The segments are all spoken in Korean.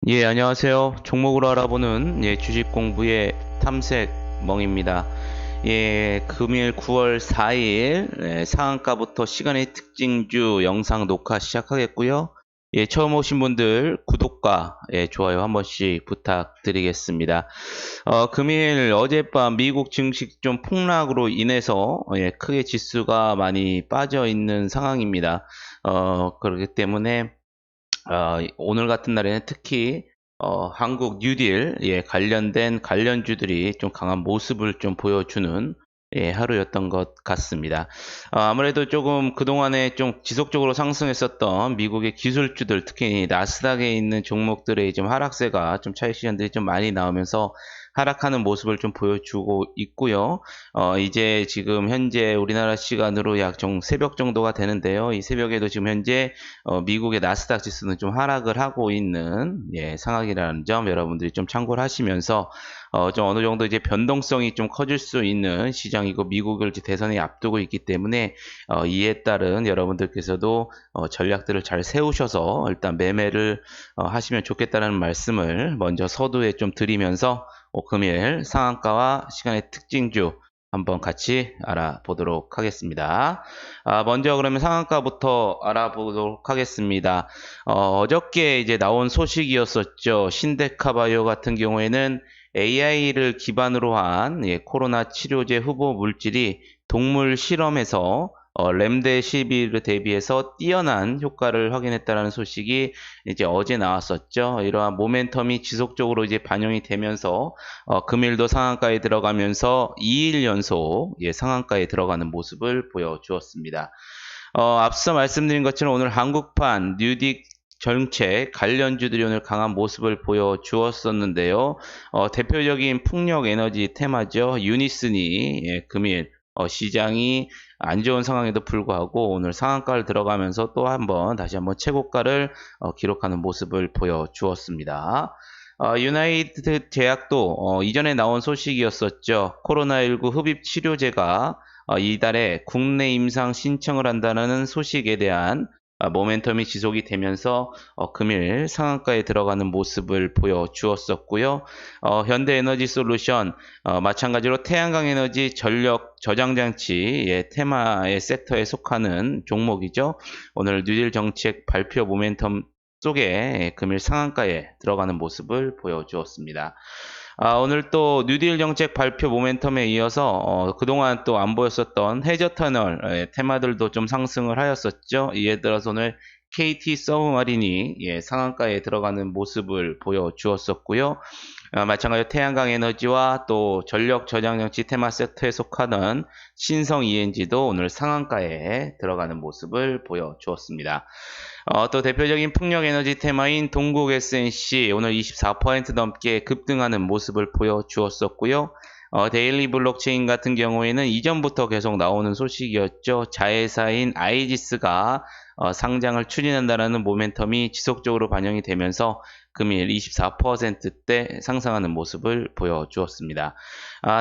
예, 안녕하세요. 종목으로 알아보는 주식 공부의 탐색멍입니다. 예, 금일 9월 4일 상한가부터 시간의 특징주 영상 녹화 시작하겠고요. 예, 처음 오신 분들 구독과 좋아요 한 번씩 부탁드리겠습니다. 금일 어젯밤 미국 증시 좀 폭락으로 인해서 크게 지수가 많이 빠져 있는 상황입니다. 그렇기 때문에 오늘 같은 날에는 특히 한국 뉴딜 관련된 관련주들이 좀 강한 모습을 좀 보여주는 하루였던 것 같습니다. 아무래도 조금 그동안에 좀 지속적으로 상승했었던 미국의 기술주들, 특히 나스닥에 있는 종목들의 좀 하락세가 좀 차익 시전들이 좀 많이 나오면서 하락하는 모습을 좀 보여주고 있고요. 이제 지금 현재 우리나라 시간으로 약 새벽 정도가 되는데요. 이 새벽에도 지금 현재 미국의 나스닥 지수는 좀 하락을 하고 있는 상황이라는 점 여러분들이 좀 참고를 하시면서 좀 어느 정도 이제 변동성이 좀 커질 수 있는 시장이고 미국을 이제 대선에 앞두고 있기 때문에 이에 따른 여러분들께서도 전략들을 잘 세우셔서 일단 매매를 하시면 좋겠다는 말씀을 먼저 서두에 좀 드리면서 금일 상한가와 시간의 특징주 한번 같이 알아보도록 하겠습니다. 먼저 그러면 상한가부터 알아보도록 하겠습니다. 어저께 이제 나온 소식이었었죠. 신데카바이오 같은 경우에는 AI를 기반으로 한 코로나 치료제 후보 물질이 동물 실험에서 렘데시비르 대비해서 뛰어난 효과를 확인했다는 소식이 이제 어제 나왔었죠. 이러한 모멘텀이 지속적으로 이제 반영이 되면서 금일도 상한가에 들어가면서 2일 연속 상한가에 들어가는 모습을 보여주었습니다. 앞서 말씀드린 것처럼 오늘 한국판 뉴딕 정책 관련주들이 오늘 강한 모습을 보여주었었는데요. 대표적인 풍력 에너지 테마죠. 유니슨이 금일 시장이 안 좋은 상황에도 불구하고 오늘 상한가를 들어가면서 또 한번 다시 한번 최고가를 기록하는 모습을 보여주었습니다. 유나이티드 제약도 이전에 나온 소식이었었죠. 코로나19 흡입 치료제가 이달에 국내 임상 신청을 한다는 소식에 대한 모멘텀이 지속이 되면서 금일 상한가에 들어가는 모습을 보여주었었고요. 현대에너지솔루션 마찬가지로 태양광 에너지 전력 저장장치 테마의 섹터에 속하는 종목이죠. 오늘 뉴딜 정책 발표 모멘텀 속에 금일 상한가에 들어가는 모습을 보여주었습니다. 오늘 또 뉴딜 정책 발표 모멘텀에 이어서 그동안 또 안 보였었던 해저터널 테마들도 좀 상승을 하였었죠. 이에 들어서 오늘 KT 서브마린이 상한가에 들어가는 모습을 보여주었었고요. 마찬가지로 태양광 에너지와 또 전력 저장장치 테마 섹터에 속하는 신성 ENG도 오늘 상한가에 들어가는 모습을 보여주었습니다. 또 대표적인 풍력 에너지 테마인 동국 SNC 오늘 24% 넘게 급등하는 모습을 보여주었었고요. 데일리 블록체인 같은 경우에는 이전부터 계속 나오는 소식이었죠. 자회사인 아이지스가 상장을 추진한다는 모멘텀이 지속적으로 반영이 되면서 금일 24%대 상승하는 모습을 보여주었습니다.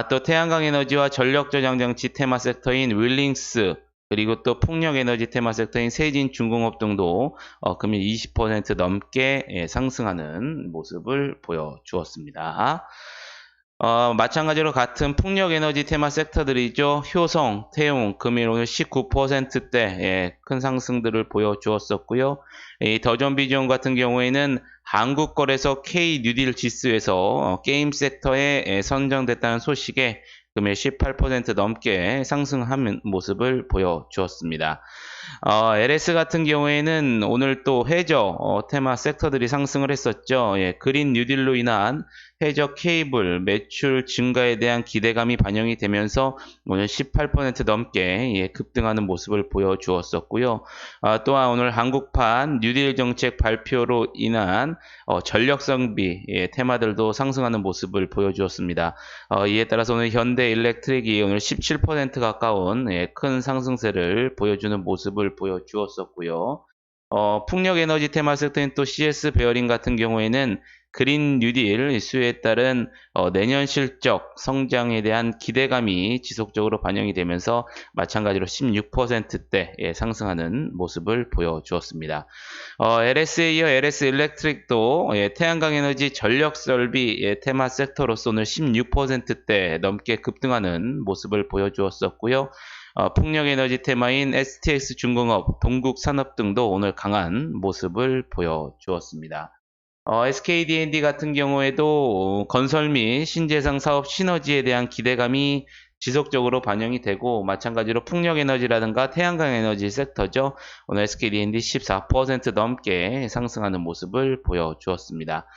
또 태양광 에너지와 전력 저장 장치 테마 섹터인 윌링스 그리고 또 풍력 에너지 테마 섹터인 세진중공업 등도 금일 20% 넘게 상승하는 모습을 보여주었습니다. 마찬가지로 같은 풍력 에너지 테마 섹터들이죠. 효성, 태용, 금일 오늘 19%대 큰 상승들을 보여주었었고요. 이 더존비전 같은 경우에는 한국거래소 K 뉴딜 지수에서 게임 섹터에 선정됐다는 소식에 금일 18% 넘게 상승하는 모습을 보여주었습니다. LS 같은 경우에는 오늘 또 해저 테마 섹터들이 상승을 했었죠. 그린 뉴딜로 인한 해저 케이블 매출 증가에 대한 기대감이 반영이 되면서 오늘 18% 넘게 급등하는 모습을 보여주었었고요. 또한 오늘 한국판 뉴딜 정책 발표로 인한 전력 성비 테마들도 상승하는 모습을 보여주었습니다. 이에 따라서 오늘 현대 일렉트릭이 오늘 17% 가까운 큰 상승세를 보여주는 모습을 보여주었었고요. 풍력 에너지 테마 섹터인 또 CS 베어링 같은 경우에는 그린 뉴딜 수요에 따른 내년 실적 성장에 대한 기대감이 지속적으로 반영이 되면서 마찬가지로 16%대 상승하는 모습을 보여주었습니다. LS에 이어 LS 일렉트릭도 태양광 에너지 전력 설비 테마 섹터로서 오늘 16%대 넘게 급등하는 모습을 보여주었었고요. 풍력 에너지 테마인 STX 중공업, 동국산업 등도 오늘 강한 모습을 보여주었습니다. SKD&D 같은 경우에도 건설 및 신재생 사업 시너지에 대한 기대감이 지속적으로 반영이 되고 마찬가지로 풍력 에너지라든가 태양광 에너지 섹터죠. 오늘 SKD&D 14% 넘게 상승하는 모습을 보여주었습니다.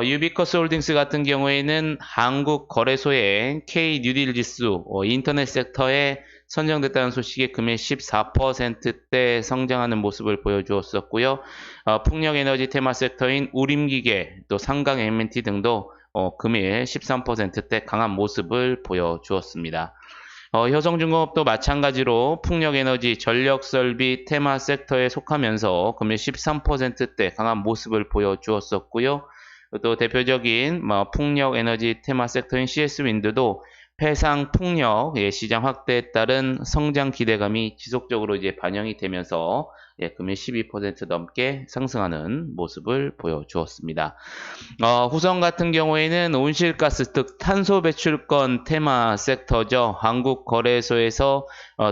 유비커스 홀딩스 같은 경우에는 한국 거래소의 K 뉴딜 지수 인터넷 섹터에 선정됐다는 소식에 금일 14%대 성장하는 모습을 보여주었었고요. 풍력 에너지 테마 섹터인 우림기계, 또 상강 M&T 등도 금일 13%대 강한 모습을 보여주었습니다. 효성중공업도 마찬가지로 풍력에너지, 전력설비 테마 섹터에 속하면서 금일 13%대 강한 모습을 보여주었었고요. 또 대표적인 풍력에너지 테마 섹터인 CS윈드도 해상 풍력 시장 확대에 따른 성장 기대감이 지속적으로 반영이 되면서 금일 12% 넘게 상승하는 모습을 보여주었습니다. 후성 같은 경우에는 온실가스 즉 탄소 배출권 테마 섹터죠. 한국거래소에서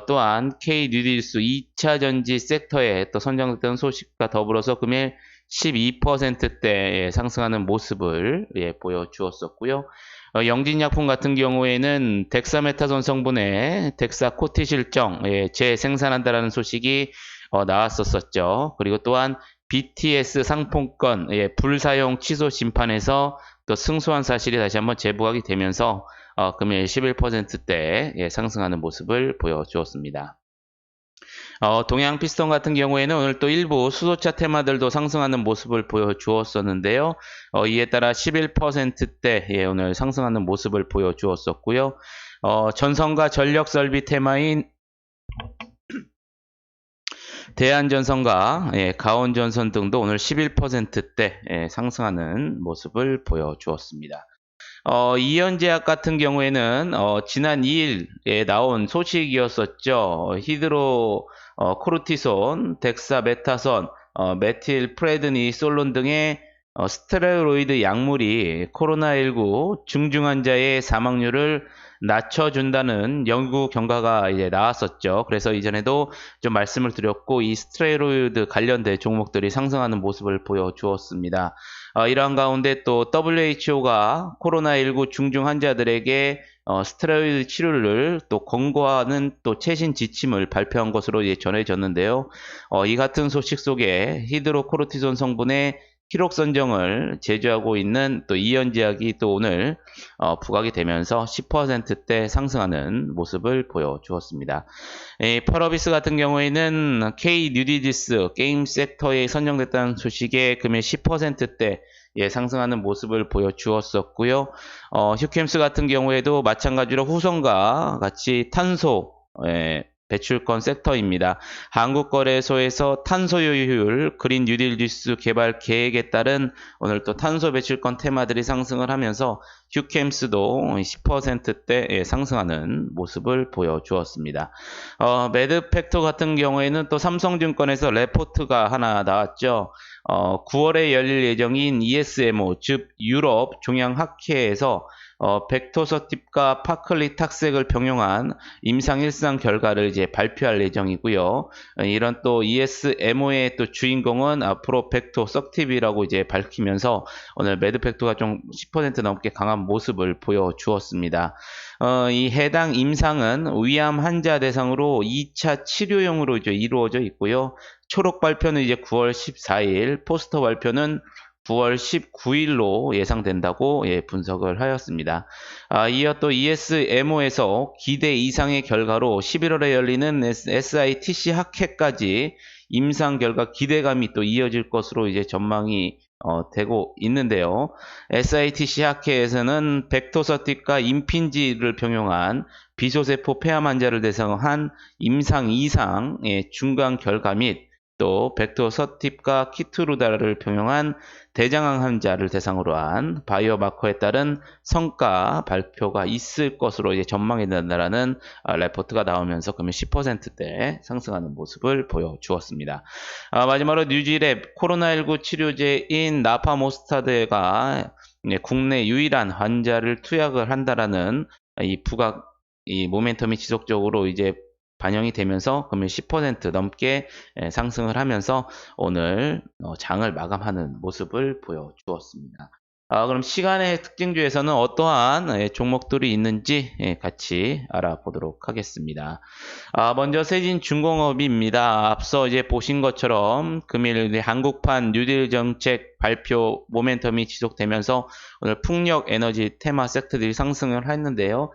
또한 K뉴딜스 2차 전지 섹터에 또 선정됐던 소식과 더불어서 금일 12%대 상승하는 모습을 보여주었었고요. 영진약품 같은 경우에는 덱사메타손 성분의 덱사코티실정 재생산한다라는 소식이 나왔었죠. 그리고 또한 BTS 상품권 불사용 취소 심판에서 또 승소한 사실이 다시 한번 재부각이 되면서 금일 11%대 상승하는 모습을 보여주었습니다. 동양 피스톤 같은 경우에는 오늘 또 일부 수소차 테마들도 상승하는 모습을 보여주었었는데요. 이에 따라 11%대 오늘 상승하는 모습을 보여주었었고요. 전선과 전력 설비 테마인 대한전선과 가온전선 등도 오늘 11%대 상승하는 모습을 보여주었습니다. 이현제약 같은 경우에는 지난 2일에 나온 소식이었었죠. 히드로 코르티손, 덱사메타손, 메틸프레드니솔론 등의 스테로이드 약물이 코로나19 중증 환자의 사망률을 낮춰준다는 연구 결과가 나왔었죠. 그래서 이전에도 좀 말씀을 드렸고 이 스테로이드 관련된 종목들이 상승하는 모습을 보여주었습니다. 이러한 가운데 또 WHO가 코로나19 중증 환자들에게 스테로이드 치료를 또 권고하는 또 최신 지침을 발표한 것으로 전해졌는데요. 이 같은 소식 속에 히드로코르티손 성분의 기록 선정을 제조하고 있는 또 이현제약이 또 오늘 부각이 되면서 10%대 상승하는 모습을 보여주었습니다. 펄어비스 같은 경우에는 K 뉴디디스 게임 섹터에 선정됐다는 소식에 금일 10%대 상승하는 모습을 보여주었었고요. 휴캠스 같은 경우에도 마찬가지로 후성과 같이 탄소 배출권 섹터입니다. 한국거래소에서 탄소효율 그린 뉴딜 뉴스 개발 계획에 따른 오늘 또 탄소 배출권 테마들이 상승을 하면서 휴캠스도 10%대 상승하는 모습을 보여주었습니다. 매드팩터 같은 경우에는 또 삼성증권에서 레포트가 하나 나왔죠. 9월에 열릴 예정인 ESMO 즉 유럽 종양학회에서 벡토서팁과 파클리 탁색을 병용한 임상 1상 결과를 발표할 예정이고요. 이런 또 ESMO의 또 주인공은 앞으로 벡토서팁이라고 밝히면서 오늘 매드팩토가 좀 10% 넘게 강한 모습을 보여주었습니다. 이 해당 임상은 위암 환자 대상으로 2차 치료용으로 이루어져 있고요. 초록 발표는 9월 14일, 포스터 발표는 9월 19일로 예상된다고 분석을 하였습니다. 이어 또 ESMO에서 기대 이상의 결과로 11월에 열리는 SITC 학회까지 임상 결과 기대감이 또 이어질 것으로 전망이 되고 있는데요. SITC 학회에서는 벡토서틱과 임핀지를 병용한 비소세포 폐암 환자를 대상으로 한 임상 2상의 중간 결과 및 또 벡터서팁과 키트루다를 병용한 대장암 환자를 대상으로 한 바이오마커에 따른 성과 발표가 있을 것으로 이제 전망이 된다라는 레포트가 나오면서 금일 10%대 상승하는 모습을 보여주었습니다. 마지막으로 뉴질랩 코로나19 치료제인 나파모스타드가 국내 유일한 환자를 투약을 한다라는 이 모멘텀이 지속적으로 이제 반영이 되면서 금일 10% 넘게 상승을 하면서 오늘 장을 마감하는 모습을 보여주었습니다. 그럼 시간의 특징주에서는 어떠한 종목들이 있는지 같이 알아보도록 하겠습니다. 먼저 세진중공업입니다. 앞서 이제 보신 것처럼 금일 한국판 뉴딜 정책 발표 모멘텀이 지속되면서 오늘 풍력 에너지 테마 섹터들이 상승을 했는데요.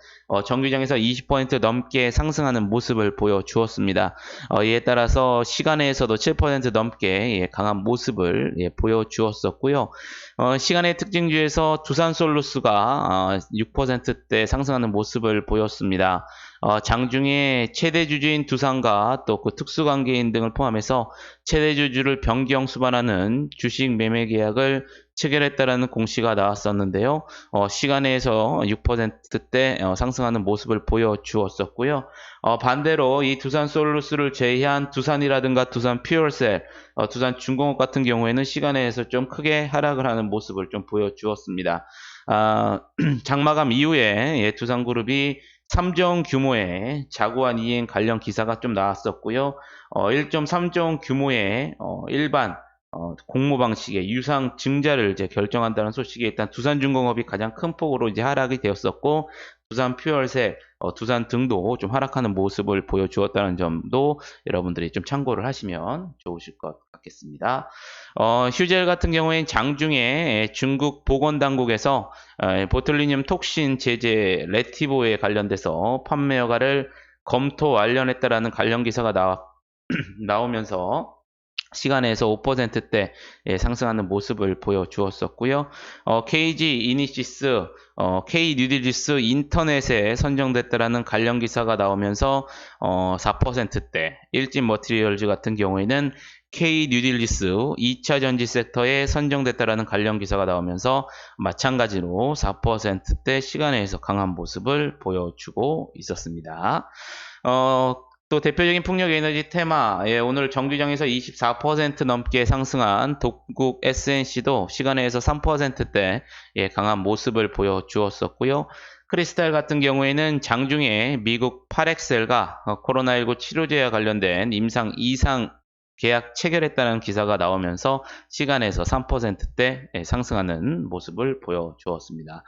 정규장에서 20% 넘게 상승하는 모습을 보여주었습니다. 이에 따라서 시간에서도 7% 넘게 강한 모습을 보여주었었고요. 시간의 특징주에서 두산솔루스가 6%대 상승하는 모습을 보였습니다. 장중에 최대 주주인 두산과 또 그 특수관계인 등을 포함해서 최대 주주를 변경 수반하는 주식 매매 계약을 체결했다라는 공시가 나왔었는데요. 시간에서 6%대 상승하는 모습을 보여주었었고요. 반대로 이 두산솔루스를 제외한 두산이라든가 두산퓨얼셀, 두산중공업 같은 경우에는 시간에서 좀 크게 하락을 하는 모습을 좀 보여주었습니다. 장마감 이후에 두산그룹이 3조 원 규모의 자구안 이행 관련 기사가 좀 나왔었고요. 1.3조 원 규모의 일반 공모 방식의 유상 증자를 이제 결정한다는 소식이 일단 두산중공업이 가장 큰 폭으로 이제 하락이 되었었고, 두산퓨얼셀, 두산 등도 좀 하락하는 모습을 보여주었다는 점도 여러분들이 좀 참고를 하시면 좋으실 것 같겠습니다. 휴젤 같은 경우에는 장중에 중국 보건당국에서 보툴리늄 톡신 제재 레티보에 관련돼서 판매 허가를 검토 완료했다라는 관련 기사가 나오면서 시간에서 5%대 상승하는 모습을 보여주었었고요. KG 이니시스, K 뉴딜리스 인터넷에 선정됐다라는 관련 기사가 나오면서 4%대, 일진 머티리얼즈 같은 경우에는 K 뉴딜리스 2차 전지 섹터에 선정됐다라는 관련 기사가 나오면서 마찬가지로 4%대 시간에서 강한 모습을 보여주고 있었습니다. 또 대표적인 풍력 에너지 테마, 오늘 정규장에서 24% 넘게 상승한 독국 SNC도 시간에서 3%대 강한 모습을 보여주었었고요. 크리스탈 같은 경우에는 장중에 미국 파렉셀과 코로나19 치료제와 관련된 임상 이상 계약 체결했다는 기사가 나오면서 시간에서 3%대 상승하는 모습을 보여주었습니다.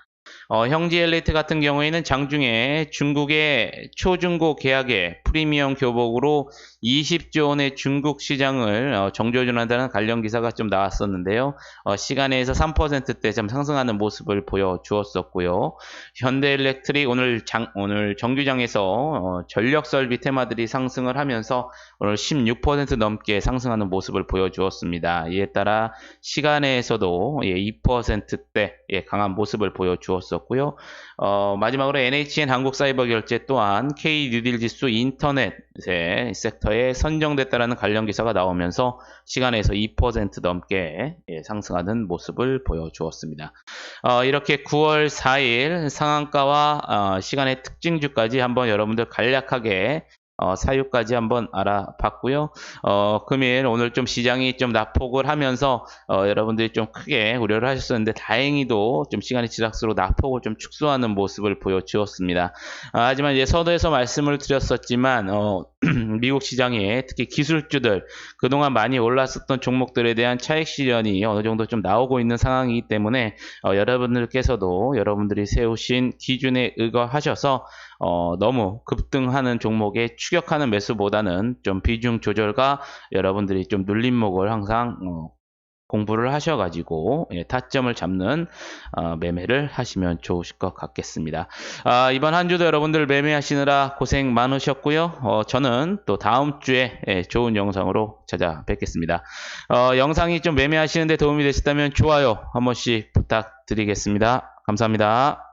형지엘리트 같은 경우에는 장중에 중국의 초중고 계약의 프리미엄 교복으로 20조 원의 중국 시장을 정조준한다는 관련 기사가 좀 나왔었는데요. 시간에서 3%대 좀 상승하는 모습을 보여주었었고요. 현대일렉트릭 오늘 정규장에서 전력 설비 테마들이 상승을 하면서 오늘 16% 넘게 상승하는 모습을 보여주었습니다. 이에 따라 시간에서도 2%대 강한 모습을 보여주었었고요. 마지막으로 NHN 한국사이버결제 또한 K 뉴딜지수 인터넷 섹터에 선정됐다라는 관련 기사가 나오면서 시간에서 2% 넘게 상승하는 모습을 보여주었습니다. 이렇게 9월 4일 상한가와 시간의 특징주까지 한번 여러분들 간략하게 사유까지 한번 알아봤고요. 금일 오늘 좀 시장이 좀 낙폭을 하면서 여러분들이 좀 크게 우려를 하셨었는데 다행히도 좀 시간이 지날수록 낙폭을 좀 축소하는 모습을 보여주었습니다. 하지만 이제 서두에서 말씀을 드렸었지만 미국 시장에 특히 기술주들 그동안 많이 올랐었던 종목들에 대한 차익 실현이 어느 정도 좀 나오고 있는 상황이기 때문에 여러분들께서도 여러분들이 세우신 기준에 의거하셔서 너무 급등하는 종목에 추격하는 매수보다는 좀 비중 조절과 여러분들이 좀 눌림목을 항상 공부를 하셔가지고 타점을 잡는 매매를 하시면 좋으실 것 같겠습니다. 이번 한 주도 여러분들 매매하시느라 고생 많으셨고요. 저는 또 다음 주에 좋은 영상으로 찾아뵙겠습니다. 영상이 좀 매매하시는데 도움이 되셨다면 좋아요 한 번씩 부탁드리겠습니다. 감사합니다.